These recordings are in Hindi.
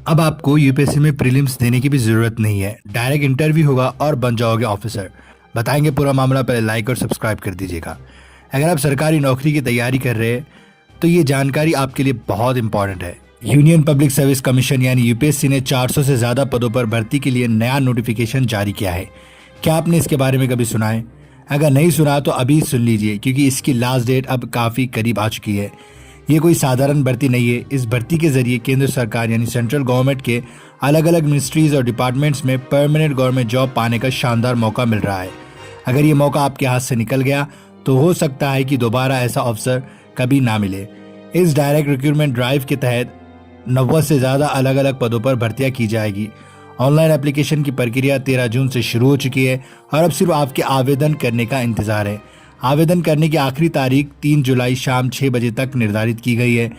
अब आपको यूपीएससी में प्रीलिम्स देने की भी जरूरत नहीं है, डायरेक्ट इंटरव्यू होगा और बन जाओगे ऑफिसर। बताएंगे पूरा मामला, पहले लाइक और सब्सक्राइब कर दीजिएगा। अगर आप सरकारी नौकरी की तैयारी कर रहे हैं तो ये जानकारी आपके लिए बहुत इंपॉर्टेंट है। यूनियन पब्लिक सर्विस कमीशन यानी यूपीएससी ने 400 से ज्यादा पदों पर भर्ती के लिए नया नोटिफिकेशन जारी किया है। क्या आपने इसके बारे में कभी सुना है? अगर नहीं सुना तो अभी सुन लीजिए, क्योंकि इसकी लास्ट डेट अब काफी करीब आ चुकी है। ये कोई साधारण भर्ती नहीं है। इस भर्ती के जरिए केंद्र सरकार यानी सेंट्रल गवर्नमेंट के अलग अलग मिनिस्ट्रीज और डिपार्टमेंट्स में परमानेंट गवर्नमेंट जॉब पाने का शानदार मौका मिल रहा है। अगर ये मौका आपके हाथ से निकल गया तो हो सकता है कि दोबारा ऐसा अवसर कभी ना मिले। इस डायरेक्ट रिक्रूटमेंट ड्राइव के तहत 90 से ज़्यादा अलग अलग पदों पर भर्तियां की जाएगी। ऑनलाइन एप्लीकेशन की प्रक्रिया 13 जून से शुरू हो चुकी है और अब सिर्फ आपके आवेदन करने का इंतजार है। आवेदन करने की आखिरी तारीख 3 जुलाई शाम 6 बजे तक निर्धारित की गई है।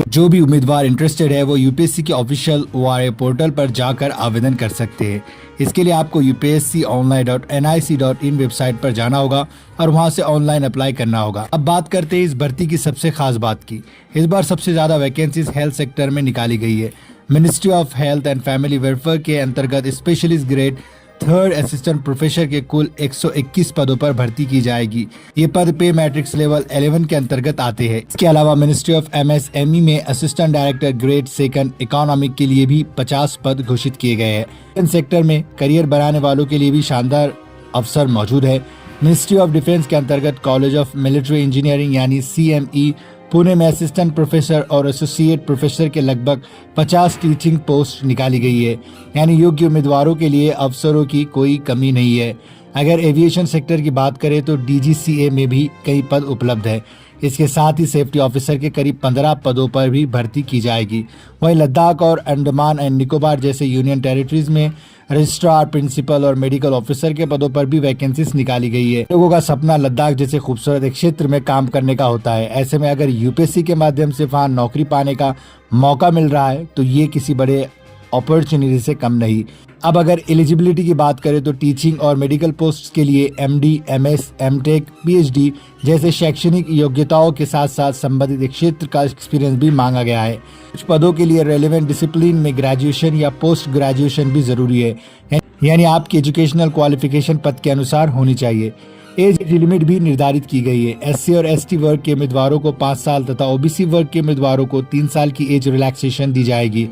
जो भी उम्मीदवार इंटरेस्टेड है वो यूपीएससी के ऑफिशियल ORA पोर्टल पर जाकर आवेदन कर सकते हैं। इसके लिए आपको upsconline.nic.in वेबसाइट पर जाना होगा और वहां से ऑनलाइन अप्लाई करना होगा। अब बात करते हैं इस भर्ती की सबसे खास बात की। इस बार सबसे ज्यादा वैकेंसीज हेल्थ सेक्टर में निकाली गई है। Ministry of health and family welfare के अंतर्गत specialist grade 3rd assistant professor के कुल 121 पदों पर भर्ती की जाएगी। ये पद पे मैट्रिक्स लेवल 11 के अंतर्गत आते हैं। इसके अलावा मिनिस्ट्री ऑफ MSME में असिस्टेंट डायरेक्टर ग्रेड 2 इकोनॉमिक के लिए भी 50 पद घोषित किए गए हैं। सेक्टर में करियर बनाने वालों के लिए भी शानदार अवसर मौजूद है। मिनिस्ट्री ऑफ डिफेंस के अंतर्गत कॉलेज ऑफ मिलिट्री इंजीनियरिंग यानी CME पुणे में असिस्टेंट प्रोफेसर और एसोसिएट प्रोफेसर के लगभग 50 टीचिंग पोस्ट निकाली गई है। यानी योग्य उम्मीदवारों के लिए अवसरों की कोई कमी नहीं है। अगर एविएशन सेक्टर की बात करें तो DGCA में भी कई पद उपलब्ध है। इसके साथ ही सेफ्टी ऑफिसर के करीब 15 पदों पर भी भर्ती की जाएगी। वहीं लद्दाख और अंडमान एंड निकोबार जैसे यूनियन टेरिटरीज में रजिस्ट्रार, प्रिंसिपल और मेडिकल ऑफिसर के पदों पर भी वैकेंसीज निकाली गई है। लोगों का सपना लद्दाख जैसे खूबसूरत एक क्षेत्र में काम करने का होता है। ऐसे में अगर यूपीएससी के माध्यम से वहां नौकरी पाने का मौका मिल रहा है तो ये किसी बड़े अपॉर्चुनिटी से कम नहीं। अब अगर एलिजिबिलिटी की बात करें तो टीचिंग और मेडिकल पोस्ट के लिए MD, MS, MTech, PhD जैसे शैक्षणिक योग्यताओं के साथ साथ संबंधित क्षेत्र का एक्सपीरियंस भी मांगा गया है। कुछ पदों के लिए रेलेवेंट डिसिप्लिन में ग्रेजुएशन या पोस्ट ग्रेजुएशन भी जरूरी है, यानी आपकी एजुकेशनल क्वालिफिकेशन पद के अनुसार होनी चाहिए। एज लिमिट भी निर्धारित की गई है। SC और ST वर्ग के उम्मीदवारों को 5 साल तथा OBC वर्ग के उम्मीदवारों को 3 साल की एज रिलैक्सेशन दी जाएगी।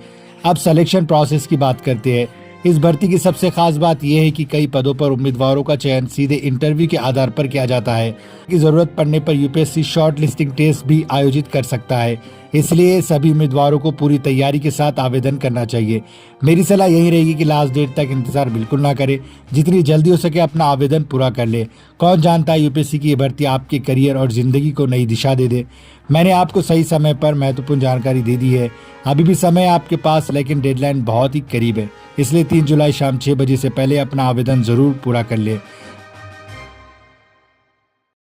अब सिलेक्शन प्रोसेस की बात करते हैं। इस भर्ती की सबसे खास बात यह है कि कई पदों पर उम्मीदवारों का चयन सीधे इंटरव्यू के आधार पर किया जाता है। की जरूरत पड़ने पर यूपीएससी शॉर्ट लिस्टिंग टेस्ट भी आयोजित कर सकता है। इसलिए सभी उम्मीदवारों को पूरी तैयारी के साथ आवेदन करना चाहिए। मेरी सलाह यही रहेगी कि लास्ट डेट तक इंतजार बिल्कुल ना करें। जितनी जल्दी हो सके अपना आवेदन पूरा कर ले। कौन जानता है यूपीएससी की ये भर्ती आपके करियर और जिंदगी को नई दिशा दे दे। मैंने आपको सही समय पर महत्वपूर्ण जानकारी दे दी है। अभी भी समय है आपके पास, लेकिन डेडलाइन बहुत ही करीब है। इसलिए 3 जुलाई शाम 6 बजे से पहले अपना आवेदन जरूर पूरा कर ले।